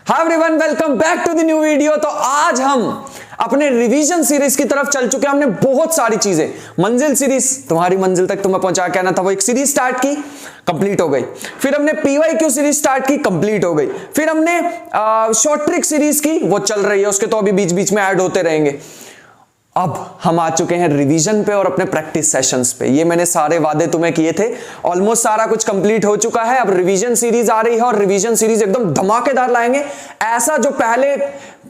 Hi everyone, welcome back to the new video. तो आज हम अपने रिवीजन सीरीज की तरफ चल चुके हैं। हमने बहुत सारी चीजें, मंजिल सीरीज, तुम्हारी मंजिल तक तुम्हें पहुंचा के आना था, वो एक सीरीज स्टार्ट की, कंप्लीट हो गई। फिर हमने पीवाईक्यू सीरीज स्टार्ट की, कंप्लीट हो गई। फिर हमने शॉर्ट ट्रिक सीरीज की, वो चल रही है, उसके तो अभी बीच बीच में ऐड होते रहेंगे। अब हम आ चुके हैं रिवीजन पे और अपने प्रैक्टिस सेशंस पे। ये मैंने सारे वादे तुम्हें किए थे, ऑलमोस्ट सारा कुछ कंप्लीट हो चुका है। अब रिवीजन सीरीज आ रही है और रिवीजन सीरीज एकदम धमाकेदार लाएंगे, ऐसा जो पहले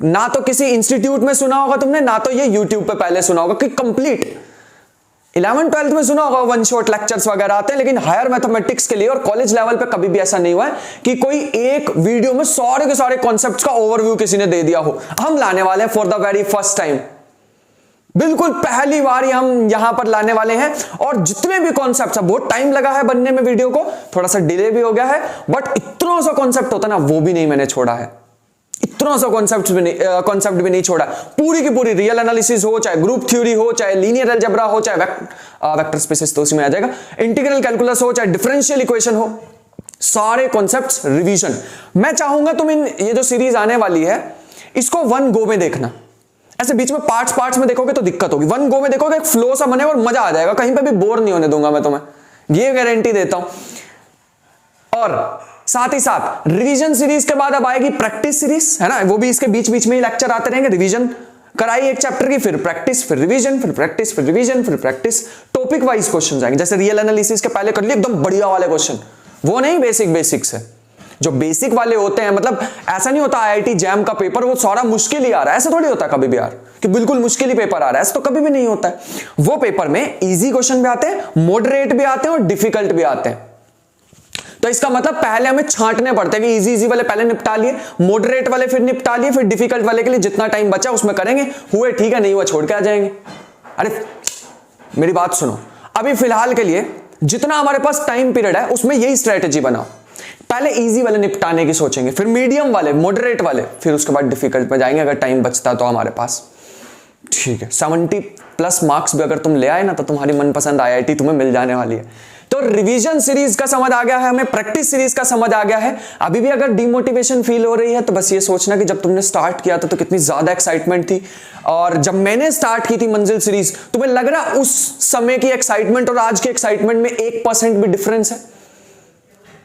ना तो किसी इंस्टीट्यूट में सुना होगा तुमने, ना तो ये यूट्यूब पे पहले सुना होगा। कि कंप्लीट 11th-12th में सुना होगा वन शॉट लेक्चर्स वगैरह आते हैं, लेकिन हायर मैथमेटिक्स के लिए और कॉलेज लेवल पे कभी भी ऐसा नहीं हुआ है कि कोई एक वीडियो में सारे के सारे कॉन्सेप्ट्स का ओवरव्यू किसी ने दे दिया हो। हम लाने वाले हैं for the very first time, बिल्कुल पहली बार हम यहां पर लाने वाले हैं। और जितने भी कॉन्सेप्ट्स हैं, बहुत टाइम लगा है बनने में, वीडियो को थोड़ा सा डिले भी हो गया है, बट इतना सा कॉन्सेप्ट होता है ना, वो भी नहीं मैंने छोड़ा है। इतना सा कॉन्सेप्ट भी नहीं छोड़ा। पूरी की पूरी रियल एनालिसिस हो, चाहे ग्रुप थ्योरी हो, चाहे लीनियर अलजेब्रा हो, चाहे वेक्टर स्पेसेस तो उसी में आ जाएगा, इंटीग्रल कैलकुलस हो, चाहे डिफरेंशियल इक्वेशन हो, सारे कॉन्सेप्ट्स रिवीजन। मैं चाहूंगा तुम ये जो सीरीज आने वाली है, इसको वन गो में देखना। ऐसे बीच में पार्ट्स में देखोगे तो दिक्कत होगी। वन गो में देखोगे, एक फ्लो सा बने और मजा आ जाएगा। कहीं पे भी बोर नहीं होने दूंगा मैं तुम्हें, ये गारंटी देता हूं। और साथ ही साथ रिवीजन सीरीज के बाद अब आएगी प्रैक्टिस सीरीज, है ना, वो भी इसके बीच बीच में ही लेक्चर आते रहेंगे। रिवीजन कराई एक चैप्टर की, फिर प्रैक्टिस, फिर रिवीजन, फिर प्रैक्टिस, फिर रिवीजन, फिर प्रैक्टिस। टॉपिक वाइज क्वेश्चन आएंगे, जैसे रियल एनालिसिस के पहले कर लिए एकदम बढ़िया वाले क्वेश्चन, वो नहीं बेसिक से। जो बेसिक वाले होते हैं, मतलब ऐसा नहीं होता आईआईटी जैम का पेपर वो सारा मुश्किल ही आ रहा है, ऐसा थोड़ी होता कभी भी यार कि बिल्कुल मुश्किल ही पेपर आ रहा है, ऐसा तो कभी भी नहीं होता है। वो पेपर में इजी क्वेश्चन भी आते हैं, मॉडरेट भी आते हैं और डिफिकल्ट भी आते हैं। तो इसका मतलब पहले हमें छांटने पड़ते हैं कि इजी वाले पहले निपटा लिए, मॉडरेट वाले फिर निपटा लिए, फिर डिफिकल्ट वाले के लिए जितना टाइम बचा उसमें करेंगे। हुए ठीक है, नहीं हुआ छोड़ के आ जाएंगे। अरे मेरी बात सुनो, अभी फिलहाल के लिए जितना हमारे पास टाइम पीरियड है उसमें यही स्ट्रेटेजी बनाओ। पहले इजी वाले निपटाने की सोचेंगे, फिर मीडियम वाले, मॉडरेट वाले, फिर उसके बाद डिफिकल्ट में जाएंगे अगर टाइम बचता तो हमारे पास। ठीक है, 70+ मार्क्स भी अगर तुम ले आए ना तो तुम्हारी मनपसंद आईआईटी तुम्हें मिल जाने वाली है। तो रिवीजन सीरीज का समझ आ गया है हमें, प्रैक्टिस सीरीज का समझ आ गया है। अभी भी अगर डिमोटिवेशन फील हो रही है तो बस ये सोचना कि जब तुमने स्टार्ट किया था तो कितनी ज्यादा एक्साइटमेंट थी, और जब मैंने स्टार्ट की थी मंजिल सीरीज, तुम्हें लग रहा उस समय की एक्साइटमेंट और आज के एक्साइटमेंट में 1% भी डिफरेंस है?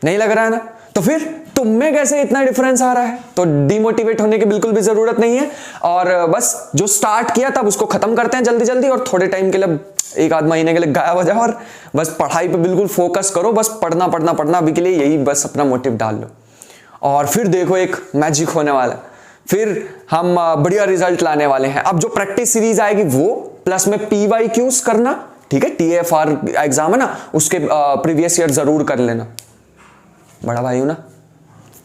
नहीं लग रहा है ना? तो फिर तुम में कैसे इतना डिफरेंस आ रहा है? तो डिमोटिवेट होने की बिल्कुल भी जरूरत नहीं है, और बस जो स्टार्ट किया था उसको खत्म करते हैं जल्दी जल्दी, और थोड़े टाइम के लिए, एक आध महीने के लिए गायब हो जाओ और बस पढ़ाई पे बिल्कुल फोकस करो। बस पढ़ना अभी के लिए, यही बस अपना मोटिव डाल लो, और फिर देखो एक मैजिक होने वाला। फिर हम बढ़िया रिजल्ट लाने वाले हैं। अब जो प्रैक्टिस सीरीज आएगी वो प्लस में पीवाईक्यूज करना, ठीक है, टीएफआर एग्जाम है ना, उसके प्रीवियस ईयर जरूर कर लेना। बड़ा भाई हूं ना,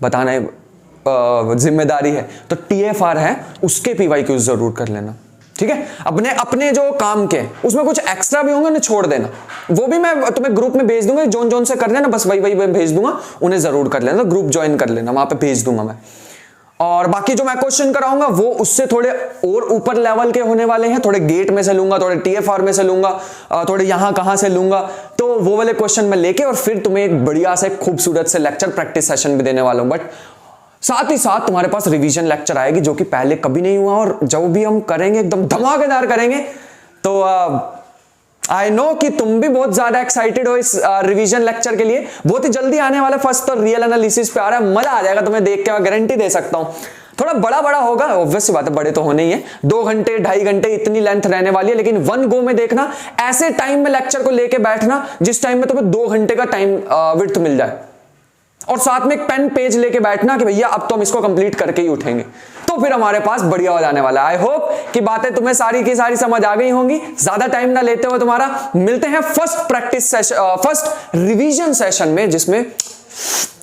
बताना जिम्मेदारी है। तो टीएफआर है, उसके पीवाईक्यूज जरूर कर लेना, ठीक है। अपने जो काम के उसमें कुछ एक्स्ट्रा भी होंगे उन्हें छोड़ देना, वो भी मैं तुम्हें ग्रुप में भेज दूंगा। जोन से कर लेना, बस वही भेज दूंगा, उन्हें जरूर कर लेना। ग्रुप ज्वाइन कर लेना, वहां पे भेज दूंगा मैं। और बाकी जो मैं क्वेश्चन कराऊंगा वो उससे थोड़े और ऊपर लेवल के होने वाले हैं। थोड़े गेट में से लूंगा, थोड़े टीएफआर में से लूंगा, थोड़े यहां कहां से लूंगा। तो वो वाले क्वेश्चन मैं लेके और फिर तुम्हें एक बढ़िया से खूबसूरत से लेक्चर प्रैक्टिस सेशन भी देने वाला हूं। बट साथ ही साथ तुम्हारे पास रिवीजन लेक्चर आएगी, जो कि पहले कभी नहीं हुआ, और जब भी हम करेंगे एकदम धमाकेदार करेंगे। तो आई नो कि तुम भी बहुत ज्यादा एक्साइटेड हो इस रिवीजन लेक्चर के लिए। बहुत ही जल्दी आने वाला फर्स्ट तो रियल एनालिसिस पे आ रहा है, मजा आ जाएगा तुम्हें देख के, मैं गारंटी दे सकता हूं। थोड़ा बड़ा होगा, ऑब्वियस बात है, बड़े तो होने ही है। 2 घंटे 2.5 घंटे इतनी लेंथ रहने वाली है, लेकिन वन गो में देखना, ऐसे टाइम में लेक्चर को लेके बैठना जिस टाइम में तुम्हें 2 घंटे का टाइम विड्थ मिल जाए, और साथ में एक पेन पेज लेके बैठना कि भैया अब तो हम इसको कंप्लीट करके ही उठेंगे। तो फिर हमारे पास बढ़िया हो जाने वाला है। आई होप कि बातें तुम्हें सारी की सारी समझ आ गई होंगी। ज्यादा टाइम ना लेते हुए तुम्हारा मिलते हैं फर्स्ट रिवीजन सेशन में, जिसमें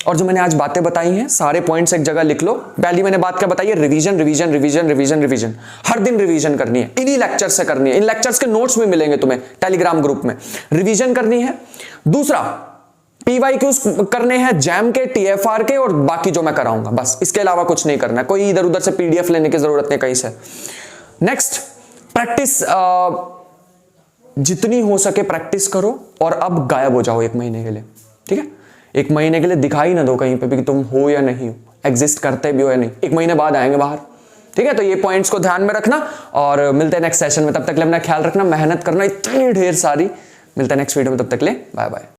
और जो मैंने आज बातें बताई हैं सारे पॉइंट्स एक जगह लिख लो। पहली मैंने बात क्या बताई है? रिवीजन। हर दिन रिवीजन करनी है, इन्हीं लेक्चर से करनी है। इन लेक्चर्स के नोट्स भी मिलेंगे तुम्हें टेलीग्राम ग्रुप में। रिवीजन करनी है। दूसरा, पीवाईक्यूज करने हैं जैम के, टीएफआर के, और बाकी जो मैं कराऊंगा, बस इसके अलावा कुछ नहीं करना है। कोई इधर उधर से पीडीएफ लेने की जरूरत नहीं कहीं से। नेक्स्ट, प्रैक्टिस जितनी हो सके प्रैक्टिस करो, और अब गायब हो जाओ 1 महीने के लिए, ठीक है। 1 महीने के लिए दिखाई ना दो कहीं पे भी कि तुम हो या नहीं हो। एग्जिस्ट करते भी हो या नहीं, 1 महीने बाद आएंगे बाहर। ठीक है, तो ये पॉइंट्स को ध्यान में रखना और मिलते हैं नेक्स्ट सेशन में। तब तक ले अपना ख्याल रखना, मेहनत करना इतनी ढेर सारी। मिलते हैं नेक्स्ट वीडियो में, तब तक ले बाय बाय।